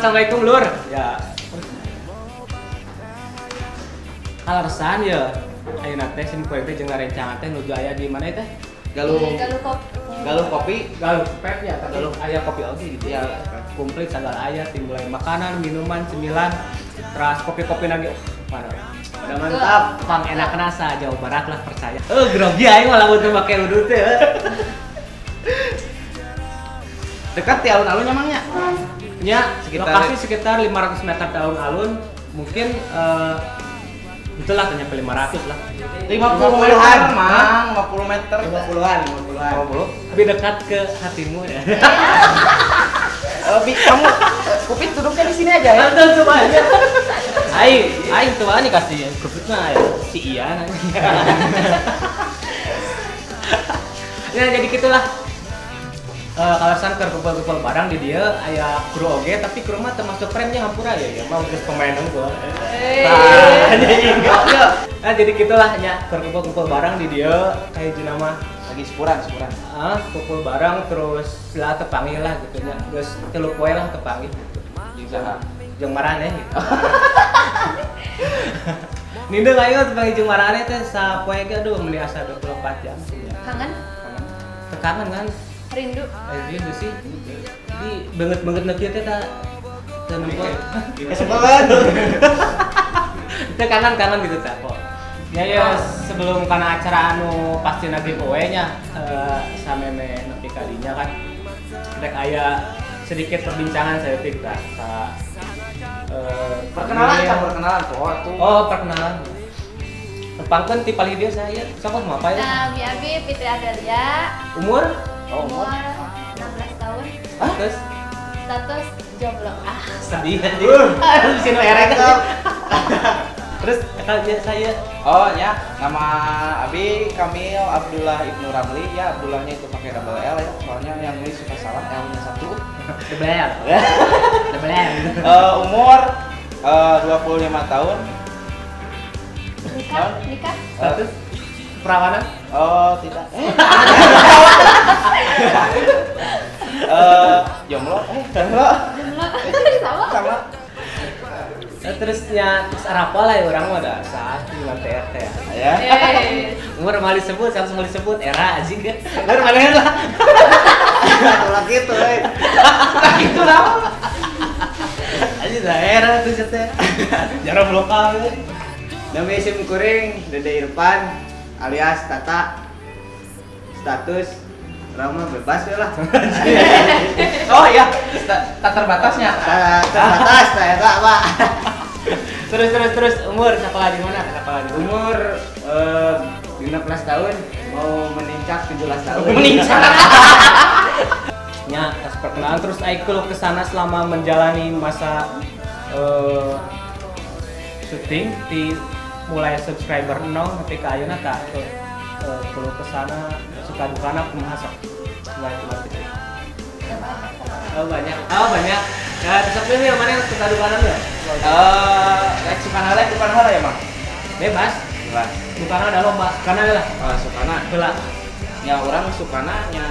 assalamualaikum lur. Ya. Alasan ya. Ayeuna teh sim kuring teh jeung ngarencangan teh nuju aya di mana teh? Galuh kopi. Galuh pep ya, galuh aya kopi oge gitu ya. Komplit segala aya mulai makanan, minuman, cemilan, terus kopi-kopi lagi. Udah mantap, pang enak nasa Jawa Barat lah percaya. Grogi aing malah butuh make udut teh. Dekat di alun-alun emangnya? Ya, lokasi sekitar 500 meter dari alun-alun, mungkin itulah ternyata 500 lah. 50 meter, Mang, 50 meter. 50-an. Lebih dekat ke hatimu ya. Kamu Kupit duduknya di sini aja ya. Betul coba aja. Aing tuh ani kasih Kupit mah si Ian. Ya jadi gitulah. Kalasan keur kumpul-kumpul barang di dia aya kru oge tapi kru mah termasuk friend-nya hampura ya mau geus pemain unggul. Nah jadi gitulah nya keur kumpul-kumpul barang di dia kayak jeung nama Lagi sepuran. kumpul barang terus lah tepanggil lah gitu nya geus 3 poe lah tepanggil gitu. Jeung marane gitu. Nindeung ayo tepanggil jeung marane teh sapoe ge aduh meuli asa 24 jam. Kangen? Kangen kan? Rindu Sih. Jadi banget neuk teh ta nempo. Kesebelan. Teh kangen gitu teh kok. Ya sebelum kana acara anu pasti giveaway-nya sameme nepi ka dinya kan. Rek aya sedikit perbincangan saya teh ka Perkenalan kok tuh. Oh, perkenalan. Pangkeun ti paling dia saya. Siapa mau apa ya? Nami Abi Fitri Adelia. Umur? Umur 16 tahun. Terus Status jomblo. sedih anjing. Di sini erek. Terus saya Oh ya, nama Abi Kamil Abdullah Ibnu Ramli ya, Abdullahnya itu pakai double L ya, soalnya yang nulis suka salah L-nya 1. Debel. Umur 25 tahun. Nikah? Status perawanan? Oh, tidak. Jomblo. Jomblo. Sama. Terusnya arapa lah ya orang mah dah saat di TRT ya. Umur mau disebut, harus mau disebut era anjing kan. Umur mana lah. Kalau gitu, Itu lah. Anjing daerah tuh teh. Jarang lokal. Nama isim kuring Dede Irfan alias Tata. Status Rama bebas ya lah. Oh iya, tak terbatasnya. Terbatas saya tak Pak. Terus umur siapa di mana? Umur 15 tahun mau meningkat 17 tahun. Ya, pas perkenalan terus Aikul kesana selama menjalani masa syuting di mulai subscriber 0 sampai ke ayeuna tah kalau kesana suka dukana kumaha sok mulai gitu. Banyak. Ya, terus yang mana yang suka dukana ya? Sukana ya, Bang? Bebas. Dukana ada lomba. Karena lah. Sukana. Heula. Ya orang sukana nya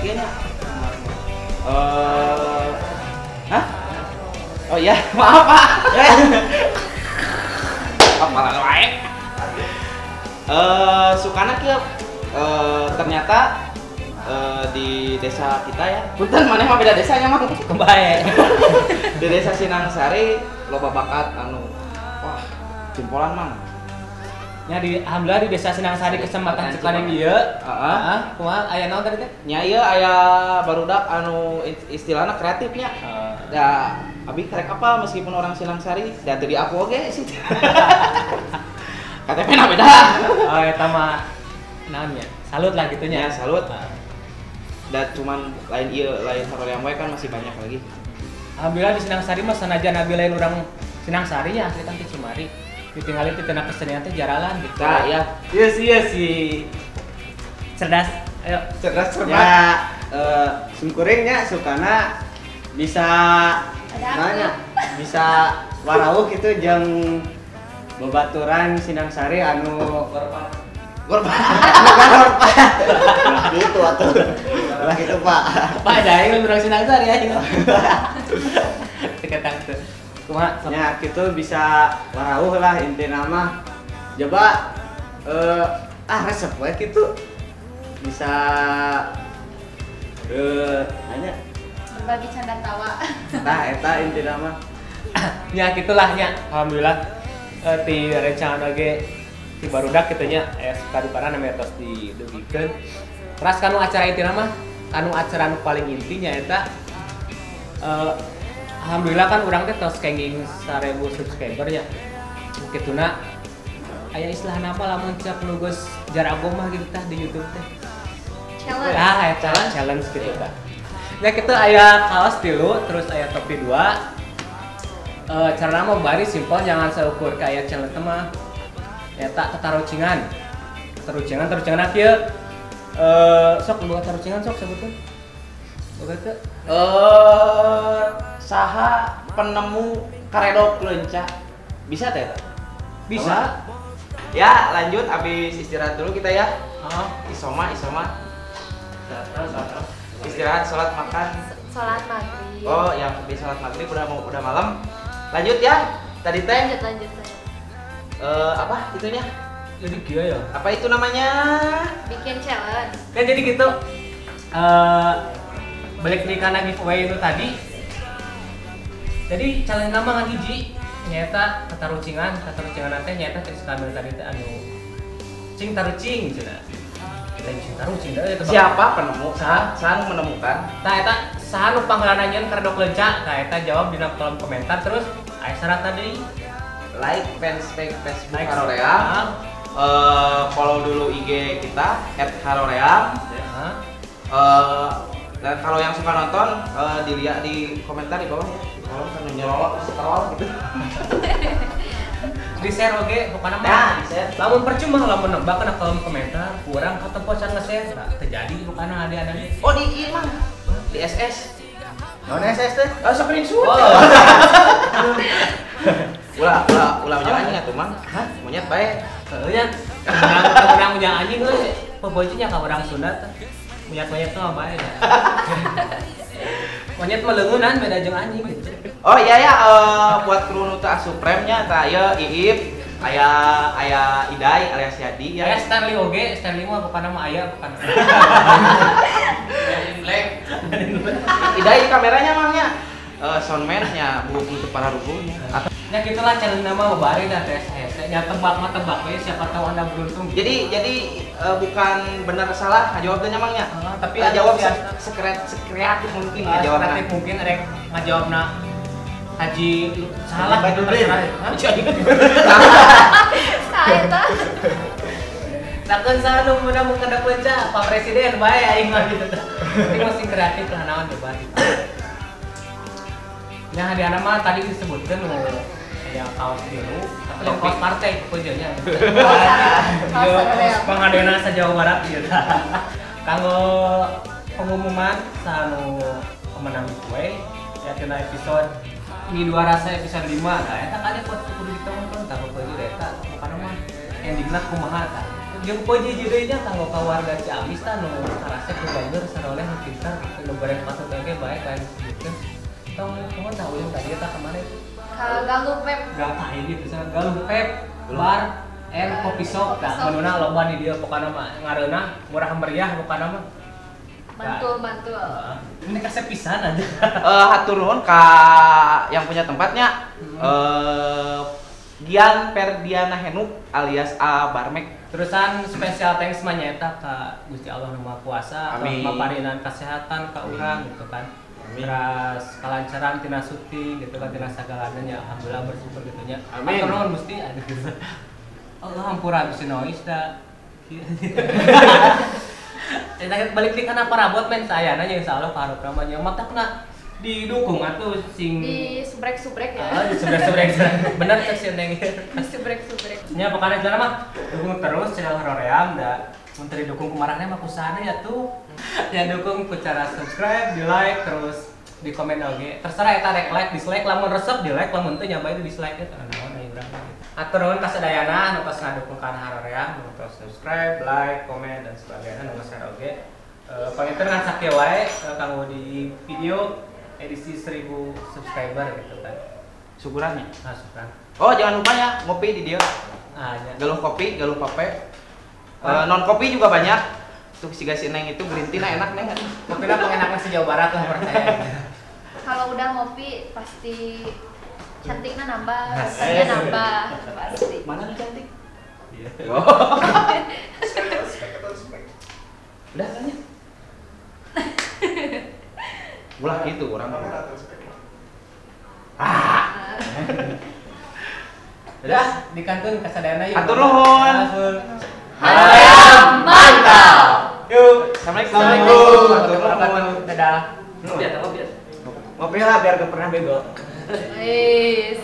kieu nya. Hah? Oh iya, maaf Pak. Apalah wae. Sukana kieu ternyata di desa kita ya. Punten maneh mah beda desanya mah. Kebae. Di desa Sinangsari loba bakat anu wah jempolan mang. Ya alhamdulillah di desa Sinangsari kecamatan Cikaneng ieu. Heeh. Kumaha aya naon tadi teh? Nya ieu aya barudak anu istilahna kreatifnya. Ya abi karek apa meskipun orang Sinangsari da teu di aku oge sih. KTP-na beda. Oh eta mah naon nya? Salut lah gitunya. Ya salut. Dan cuman lain yang wae kan masih banyak lagi. Alhamdulillah di Sinangsari mah sanajan abi lain urang Sinangsari ya asli kan di Cimari. Ditinggalin di tengah kesenian teh jaralan gitu. Nah, ya. Iya sih. Cerdas. Ayo. Cerdas cermat. Ya sumkuringnya sukana bisa nanya bisa warawuh gitu jeung babaturan Sinangsari anu Bukan Pak. Gitu atuh. Lah gitu Pak. Pak ada yang urang Sinang Sari ya. Teketang tuh. Kumaha? Ya gitu bisa warauh lah inti nama. Coba resep we gitu. Bisa hanya Berbagi canda tawa. tah eta inti nama. Ya gitulah nya. Alhamdulillah ti rencana ge ti barudak kitu nya kadupana namanya tos didugikeun. Teras kanu acara inti nama kanu acara nu paling intinya eta alhamdulillah kan urang teh tos kenging 1000 subscriber nya. Kituna aya istilah nama lamun cak nu geus jarago mah gitu tah di YouTube teh. Challenge. Ah, challenge gitu tah. Ya kitu aya kaos 3 terus aya topi 2. Cara nama bari simpel jangan seukur kayak challenge mah. Eta tatarucingan. Tarucingan kieu. Sok boga tarucingan sok sebutkeun. Boga teu? Saha penemu karedok leunca? Bisa teh? Bisa. Ya, lanjut habis istirahat dulu kita ya. Isoma. Istirahat, sholat, makan. Sholat maghrib. Oh, ya habis sholat maghrib udah malam. Lanjut ya. Tadi teh Lanjut. apa itunya? Jadi kieu ya. Apa itu namanya? Bikin challenge. Kan jadi gitu. Balik di kana giveaway itu tadi. Jadi challenge nama ngahiji nyata tatarucingan teh nyata cek kamera tadi teh anu cing tarucing cenah. Kita cing tarucing teh eta Siapa penemu? Saha menemukan? Tah eta saha nu pangrananyeun karedok leunca? Tah eta jawab dina kolom komentar terus aya syarat tadi Like Facebook Like. Haroream. Follow dulu IG kita @haroream. Ya. Dan kalau yang suka nonton dilihat di komentar di bawah ya. Di kolom kan scroll gitu. Di share oge pokona Ya, mah. di-share. Lamun percuma lamun nembak kana kolom komentar, kurang katempo can nge-share. Tah terjadi pokona ada ge. Oh di ini mah di SS. Naon SS teh? Screenshot. Oh. Ulah punya anjing atuh mang. Hah? Monyet bae. Heuh nya. Urang punya anjing euy, pebojenya ka urang Sunda teh. Monyet-monyet mah bae ya. Monyet mah leungunan beda jeung anjing gitu. Oh iya ya, buat kru nu teu asup premnya tah aya Iip, aya Idai alias Yadi Ya ya. Stanley oge, Stanley mah bukan nama aya bukan. Idai kameranya mangnya. Soundman-nya buku untuk para rukunya. Ya gitulah challenge nama bari dan tes nya tebak mah tebak we siapa tahu Anda beruntung. Jadi bukan benar salah ngajawabnya mangnya. Tapi jawab ya sekreatif mungkin kreatif ngajawabnya. mungkin ada yang ngajawabna Haji salah Haji gitu Badrun. Nah, eta. Takkan salah nu meunang mun kada kunca Pak Presiden bae aing mah gitu. Ini masih kreatif lah naon coba. Yang hadiahna mah tadi disebutkan ya kaos biru, tapi yang kaos partai pokoknya. Kaos pangadena sa Jawa Barat gitu. Kanggo pengumuman sanu pemenang giveaway ya tina episode ini dua rasa episode 5 nah eta kan kudu ditonton tah pokoknya eta kana mah endingna kumaha tah. Jeung poji judeunya kanggo kawarga Ciamis tah nu karasep nu bager saroleh nu pintar nu bareng patut oge bae kayak disebutkeun. Kamu tahu yang tadi kita kemana itu? Galuh Pep. Gak tahu gitu, Galuh Pep, bar, kopi shop, nah menuna loba di dia pokoknya mah ngareuna murah meriah pokoknya mah. Mantul. Ini kasih pisan aja. Hatur nuhun ka yang punya tempatnya. Dian Perdiana Henuk alias A Barmek. Terusan spesial thanks mah nyata ka Gusti Allah Nu Maha Kuasa, Amin. maparinan kesehatan ka urang gitu kan. Amin. Terus kelancaran tina syuting gitu kan tina sagalana nya alhamdulillah bersyukur gitu nya. Amin. Atur nuhun mesti ada gitu. Allah hampura bisa noise da. Balik di kana parabot men sayana nya insyaallah ka hareup namanya mata kena didukung atuh sing Di subrek-subrek ya. di sebrek-sebrek. Bener cek si Neng. Di subrek-subrek. Nya pokoknya jalan mah dukung terus channel Haroream da mun teu didukung kumarahna mah kusana ya tuh. Ya dukung ku cara subscribe, di like terus di komen oge. Terserah eta rek like, dislike, lamun resep di like, lamun teu nyabai di dislike teh naon aya urang gitu. Atur nuhun kasadayana anu tos ngadukung kana harerea, anu tos subscribe, like, komen dan sebagainya anu share oge. Panginten ngan sakieu wae kanggo di video edisi 1000 subscriber gitu kan. Syukurannya. Nah, syukuran. Oh, jangan lupa ya ngopi di dia. Ah, ya. Galuh kopi, galuh pape. Non kopi juga banyak. Tuh si guys Neng itu green tea enak Neng. Kopina pengenakna se-Jawa Barat lah percaya. Kalau udah ngopi pasti cantiknya nambah, Asik. rasanya nambah pasti. Mana nih cantik? Iya. Oh. Udah tanya. Ulah gitu orang. Udah, dikantun kasadayana yuk. Atur nuhun. Atur. Hayam mantap. Yuk. Assalamualaikum. Assalamualaikum. Warahmatullahi wabarakatuh. Dadah. Ngopi lah biar gak pernah bego. Wis.